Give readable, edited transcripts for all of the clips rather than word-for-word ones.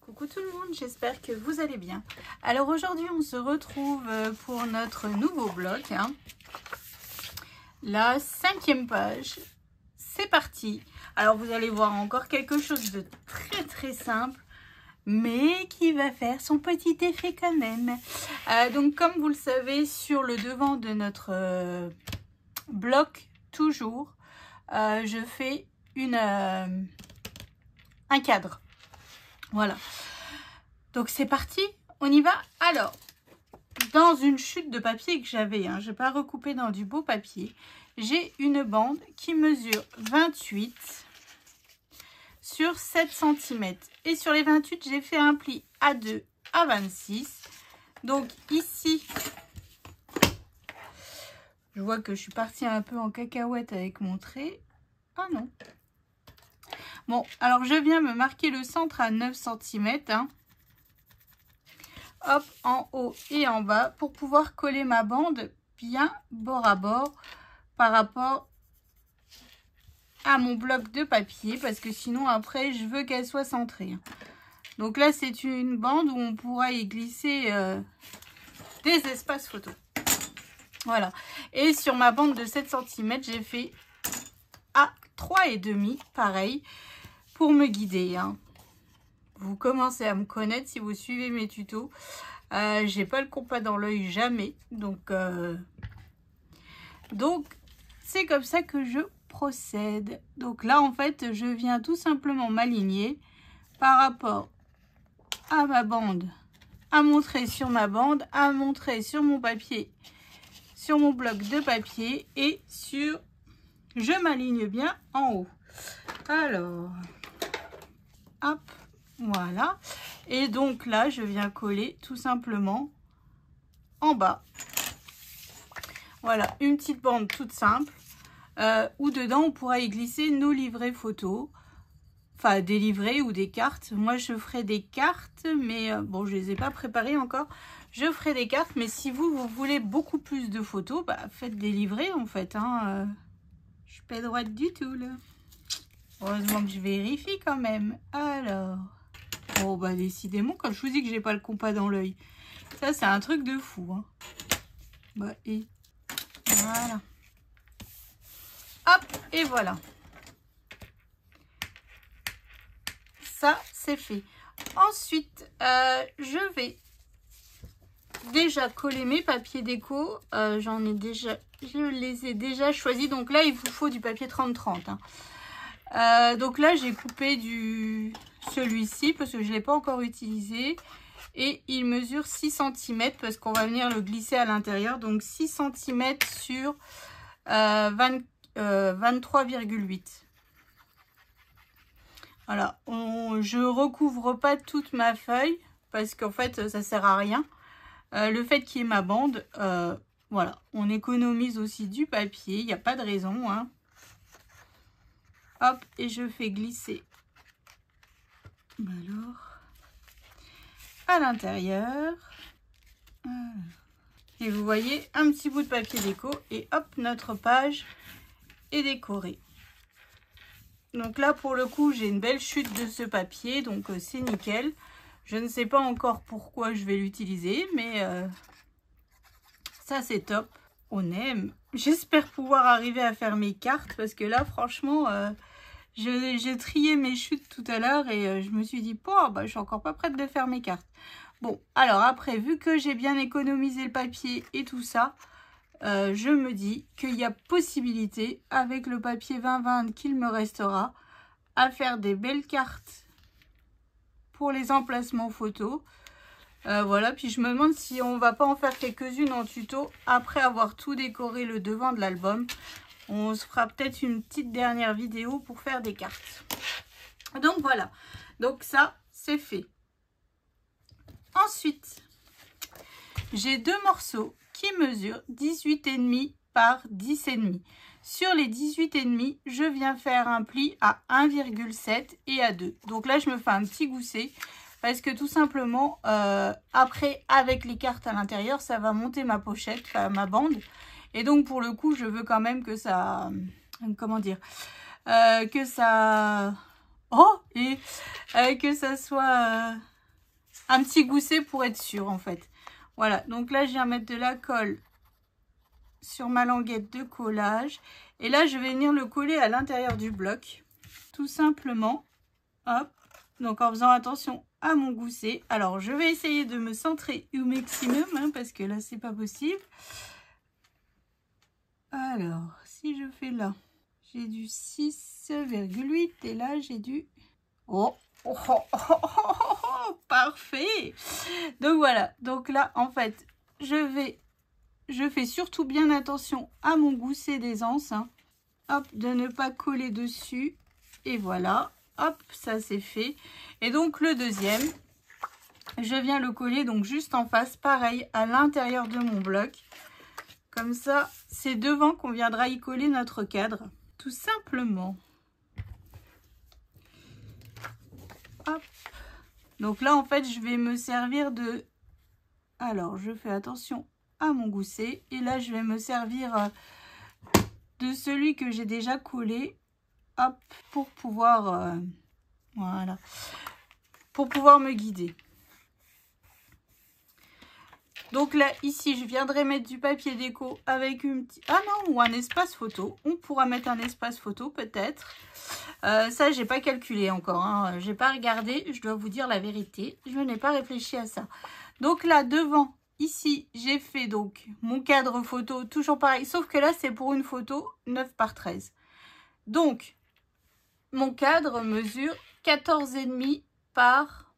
Coucou tout le monde, j'espère que vous allez bien. Alors aujourd'hui on se retrouve pour notre nouveau bloc. La 5e page, c'est parti. Alors vous allez voir encore quelque chose de très simple, mais qui va faire son petit effet quand même. Donc comme vous le savez, sur le devant de notre bloc, toujours, je fais un cadre. Voilà, donc c'est parti, on y va. Alors, dans une chute de papier que j'avais, je n'ai pas recoupé dans du beau papier, j'ai une bande qui mesure 28 sur 7 cm. Et sur les 28, j'ai fait un pli A2 à 26. Donc ici, je vois que je suis partie un peu en cacahuète avec mon trait. Ah non. Bon, alors je viens me marquer le centre à 9 cm. Hop, en haut et en bas pour pouvoir coller ma bande bien bord à bord par rapport à mon bloc de papier. Parce que sinon, après, je veux qu'elle soit centrée. Donc là, c'est une bande où on pourra y glisser des espaces photos. Voilà. Et sur ma bande de 7 cm, j'ai fait à 3,5, pareil. Pour me guider, Vous commencez à me connaître si vous suivez mes tutos. J'ai pas le compas dans l'œil, jamais. Donc c'est comme ça que je procède. Donc là, en fait, je viens tout simplement m'aligner par rapport à ma bande, à montrer sur ma bande, à montrer sur mon papier, sur mon bloc de papier et sur... Je m'aligne bien en haut. Alors... Hop, voilà. Et donc là, je viens coller tout simplement en bas. Voilà, une petite bande toute simple. Où dedans, on pourra y glisser nos livrets photos. Enfin, des livrets ou des cartes. Moi, je ferai des cartes, mais bon, je ne les ai pas préparées encore. Je ferai des cartes, mais si vous voulez beaucoup plus de photos, bah, faites des livrets en fait. Je suis pas droite du tout, là. Heureusement que je vérifie quand même. Alors, oh bah décidément, quand je vous dis que j'ai pas le compas dans l'œil, ça c'est un truc de fou. Bah et voilà. Hop, et voilà. Ça c'est fait. Ensuite, je vais déjà coller mes papiers déco. Je les ai déjà choisis. Donc là, il vous faut du papier 30-30. Donc là j'ai coupé celui-ci parce que je ne l'ai pas encore utilisé et il mesure 6 cm parce qu'on va venir le glisser à l'intérieur, donc 6 cm sur 23,8. Voilà, je recouvre pas toute ma feuille parce qu'en fait ça sert à rien. Le fait qu'il y ait ma bande, voilà, on économise aussi du papier, il n'y a pas de raison, Hop, et je fais glisser alors à l'intérieur. Et vous voyez un petit bout de papier déco et hop, notre page est décorée. Donc là, pour le coup, j'ai une belle chute de ce papier, donc c'est nickel. Je ne sais pas encore pourquoi je vais l'utiliser, mais ça c'est top. On aime. J'espère pouvoir arriver à faire mes cartes parce que là, franchement... j'ai trié mes chutes tout à l'heure et je me suis dit, oh, bah, je suis encore pas prête de faire mes cartes. Bon, alors après, vu que j'ai bien économisé le papier et tout ça, je me dis qu'il y a possibilité, avec le papier 20-20 qu'il me restera, à faire des belles cartes pour les emplacements photos. Voilà, puis je me demande si on va pas en faire quelques-unes en tuto après avoir tout décoré le devant de l'album. On se fera peut-être une petite dernière vidéo pour faire des cartes. Donc voilà. Donc ça, c'est fait. Ensuite, j'ai deux morceaux qui mesurent 18,5 par 10,5. Sur les 18,5, je viens faire un pli à 1,7 et à 2. Donc là, je me fais un petit gousset parce que tout simplement, après, avec les cartes à l'intérieur, ça va monter ma pochette, enfin ma bande. Et donc, pour le coup, je veux quand même que ça... Comment dire que ça... Oh et que ça soit un petit gousset pour être sûr en fait. Voilà, donc là je viens mettre de la colle sur ma languette de collage. Et là je vais venir le coller à l'intérieur du bloc. Tout simplement. Hop. Donc en faisant attention à mon gousset. Alors je vais essayer de me centrer au maximum hein, parce que là c'est pas possible. Alors si je fais là, j'ai du 6,8 et là j'ai du... Oh, oh, oh, oh, oh, oh, parfait. Donc voilà, donc là en fait je fais surtout bien attention à mon gousset d'aisance hein. Hop, de ne pas coller dessus et voilà, hop, ça c'est fait. Et donc le deuxième, je viens le coller donc juste en face, pareil à l'intérieur de mon bloc. Comme ça, c'est devant qu'on viendra y coller notre cadre, tout simplement. Hop. Donc là, en fait, je vais me servir de... Alors, je fais attention à mon gousset. Et là, je vais me servir de celui que j'ai déjà collé. Hop, pour pouvoir... voilà. Pour pouvoir me guider. Donc là, ici, je viendrai mettre du papier déco avec une petite... Ah non, ou un espace photo. On pourra mettre un espace photo, peut-être. Ça, j'ai pas calculé encore. Hein. J'ai pas regardé, je dois vous dire la vérité. Je n'ai pas réfléchi à ça. Donc là, devant, ici, j'ai fait donc mon cadre photo. Toujours pareil, sauf que là, c'est pour une photo 9 par 13. Donc, mon cadre mesure 14,5 par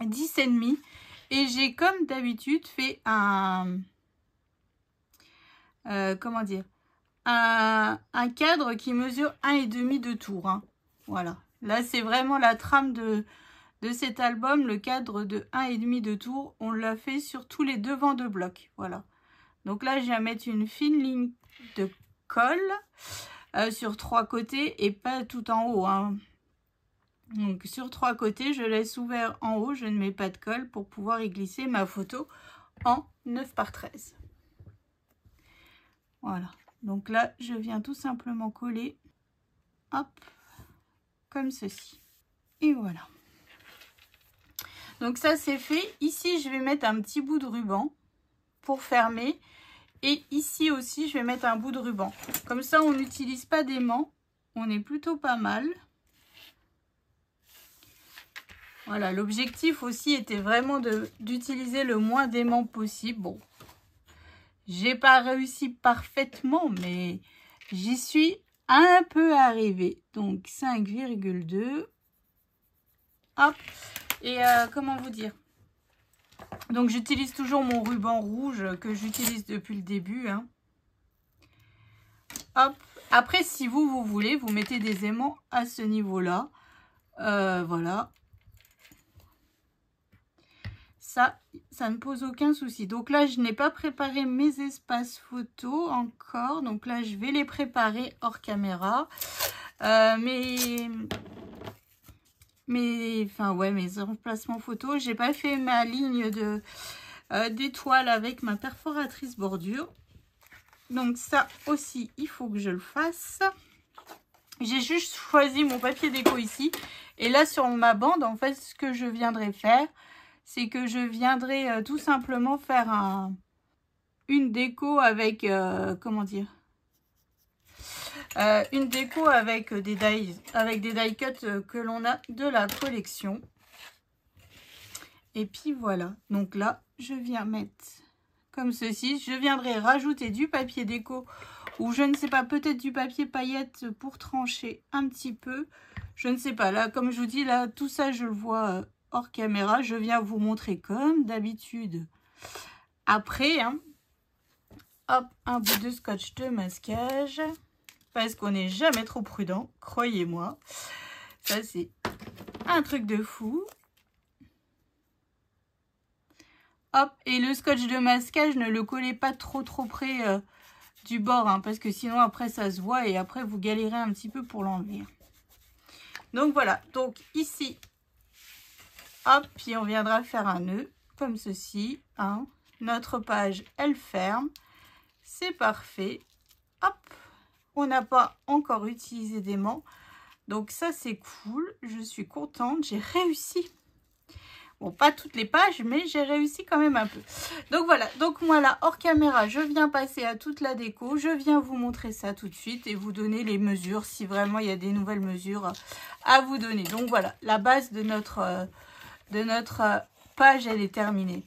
10,5. Et j'ai comme d'habitude fait un... comment dire, un cadre qui mesure 1,5 de tour. Hein. Voilà. Là, c'est vraiment la trame de cet album. Le cadre de 1,5 de tour. On l'a fait sur tous les devants de bloc. Voilà. Donc là, je viens mettre une fine ligne de colle sur 3 côtés et pas tout en haut. Hein. Donc sur 3 côtés, je laisse ouvert en haut. Je ne mets pas de colle pour pouvoir y glisser ma photo en 9 par 13. Voilà. Donc là, je viens tout simplement coller, hop, comme ceci. Et voilà. Donc ça, c'est fait. Ici, je vais mettre un petit bout de ruban pour fermer. Et ici aussi, je vais mettre un bout de ruban. Comme ça, on n'utilise pas d'aimant. On est plutôt pas mal. Voilà, l'objectif aussi était vraiment d'utiliser le moins d'aimant possible. Bon, j'ai pas réussi parfaitement, mais j'y suis un peu arrivée. Donc 5,2. Hop. Et comment vous dire? Donc j'utilise toujours mon ruban rouge que j'utilise depuis le début. Hein. Hop. Après, si vous voulez, vous mettez des aimants à ce niveau-là. Voilà. Ça ne pose aucun souci. Donc là, je n'ai pas préparé mes espaces photos encore. Donc là, je vais les préparer hors caméra. Mes emplacements photos. J'ai pas fait ma ligne d'étoiles avec ma perforatrice bordure. Donc ça aussi, il faut que je le fasse. J'ai juste choisi mon papier déco ici. Et là, sur ma bande, en fait, ce que je viendrai faire, c'est que je viendrai tout simplement faire une déco avec, comment dire, une déco avec des die cut que l'on a de la collection. Et puis voilà, donc là, je viens mettre comme ceci. Je viendrai rajouter du papier déco ou je ne sais pas, peut-être du papier paillette pour trancher un petit peu. Je ne sais pas, là, comme je vous dis, là, tout ça, je le vois hors caméra. Je viens vous montrer comme d'habitude. Après, hein, hop, un bout de scotch de masquage. Parce qu'on n'est jamais trop prudent, croyez-moi. Ça, c'est un truc de fou. Hop, et le scotch de masquage, ne le collez pas trop près du bord. Hein, parce que sinon, après, ça se voit et après, vous galérez un petit peu pour l'enlever. Donc, voilà. Donc, ici, hop, puis on viendra faire un nœud comme ceci. Hein. Notre page, elle ferme. C'est parfait. Hop, on n'a pas encore utilisé d'aimant. Donc ça, c'est cool. Je suis contente. J'ai réussi. Bon, pas toutes les pages, mais j'ai réussi quand même un peu. Donc voilà, donc moi là, hors caméra, je viens passer à toute la déco. Je viens vous montrer ça tout de suite et vous donner les mesures, si vraiment il y a des nouvelles mesures à vous donner. Donc voilà, la base de notre page, elle est terminée.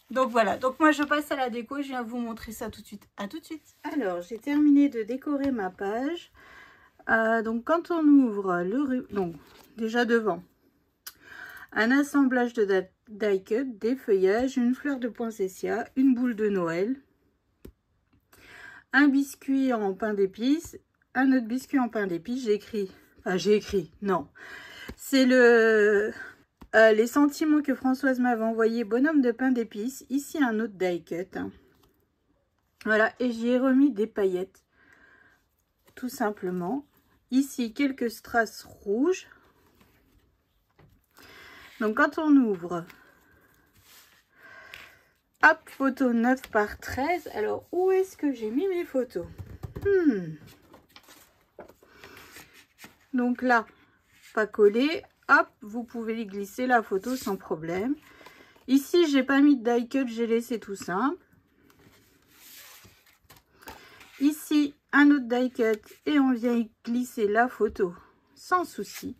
Donc voilà, donc moi je passe à la déco, je viens vous montrer ça tout de suite. À tout de suite. Alors, j'ai terminé de décorer ma page. Donc quand on ouvre donc déjà devant, un assemblage de die cut, des feuillages, une fleur de poinsettia, une boule de Noël, un biscuit en pain d'épices, un autre biscuit en pain d'épices. Non, c'est les sentiments que Françoise m'avait envoyé, bonhomme de pain d'épices. Ici un autre die cut, voilà, et j'y ai remis des paillettes tout simplement. Ici quelques strass rouges. Donc quand on ouvre, hop, photo 9 par 13. Alors où est-ce que j'ai mis mes photos? Donc là, pas collé, hop, vous pouvez glisser la photo sans problème. Ici, j'ai pas mis de die cut, j'ai laissé tout simple. Ici, un autre die cut et on vient y glisser la photo sans souci.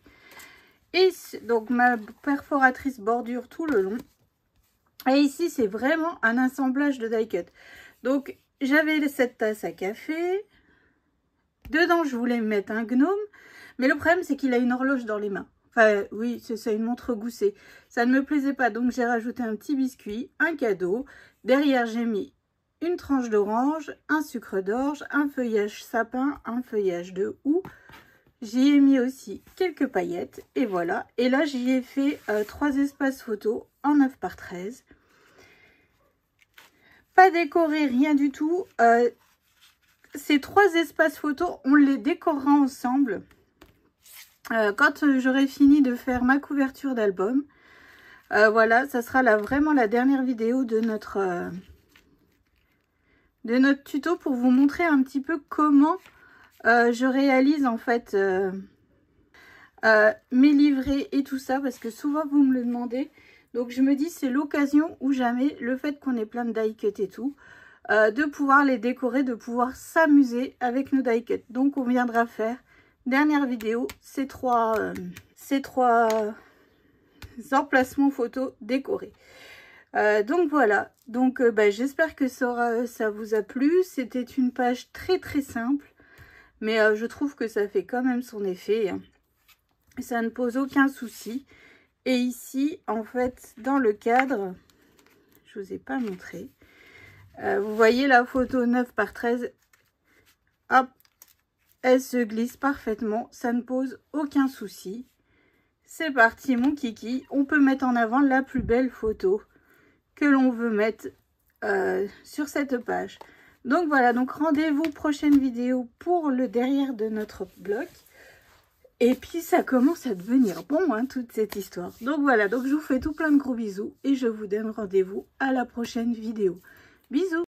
Et donc ma perforatrice bordure tout le long. Et ici, c'est vraiment un assemblage de die cut. Donc, j'avais cette tasse à café. Dedans, je voulais mettre un gnome. Mais le problème, c'est qu'il a une horloge dans les mains. Enfin, oui, c'est ça, une montre goussée. Ça ne me plaisait pas. Donc, j'ai rajouté un petit biscuit, un cadeau. Derrière, j'ai mis une tranche d'orange, un sucre d'orge, un feuillage sapin, un feuillage de houx. J'y ai mis aussi quelques paillettes et voilà. Et là, j'y ai fait 3 espaces photos en 9 par 13. Pas décoré, rien du tout. Ces 3 espaces photos, on les décorera ensemble. Quand j'aurai fini de faire ma couverture d'album. Voilà, ça sera vraiment la dernière vidéo de notre tuto pour vous montrer un petit peu comment je réalise en fait mes livrets et tout ça, parce que souvent vous me le demandez. Donc je me dis c'est l'occasion ou jamais, le fait qu'on ait plein de die cut et tout, de pouvoir les décorer, de pouvoir s'amuser avec nos die cut. Donc on viendra faire, dernière vidéo, ces trois emplacements photos décorés. Donc voilà, donc j'espère que ça vous a plu. C'était une page très très simple, mais je trouve que ça fait quand même son effet. Ça ne pose aucun souci. Et ici, en fait, dans le cadre, je vous ai pas montré. Vous voyez la photo 9 par 13. Hop, elle se glisse parfaitement. Ça ne pose aucun souci. C'est parti, mon kiki. On peut mettre en avant la plus belle photo que l'on veut mettre sur cette page. Donc voilà, donc rendez-vous prochaine vidéo pour le derrière de notre bloc. Et puis ça commence à devenir bon, hein, toute cette histoire. Donc voilà, donc je vous fais tout plein de gros bisous et je vous donne rendez-vous à la prochaine vidéo. Bisous!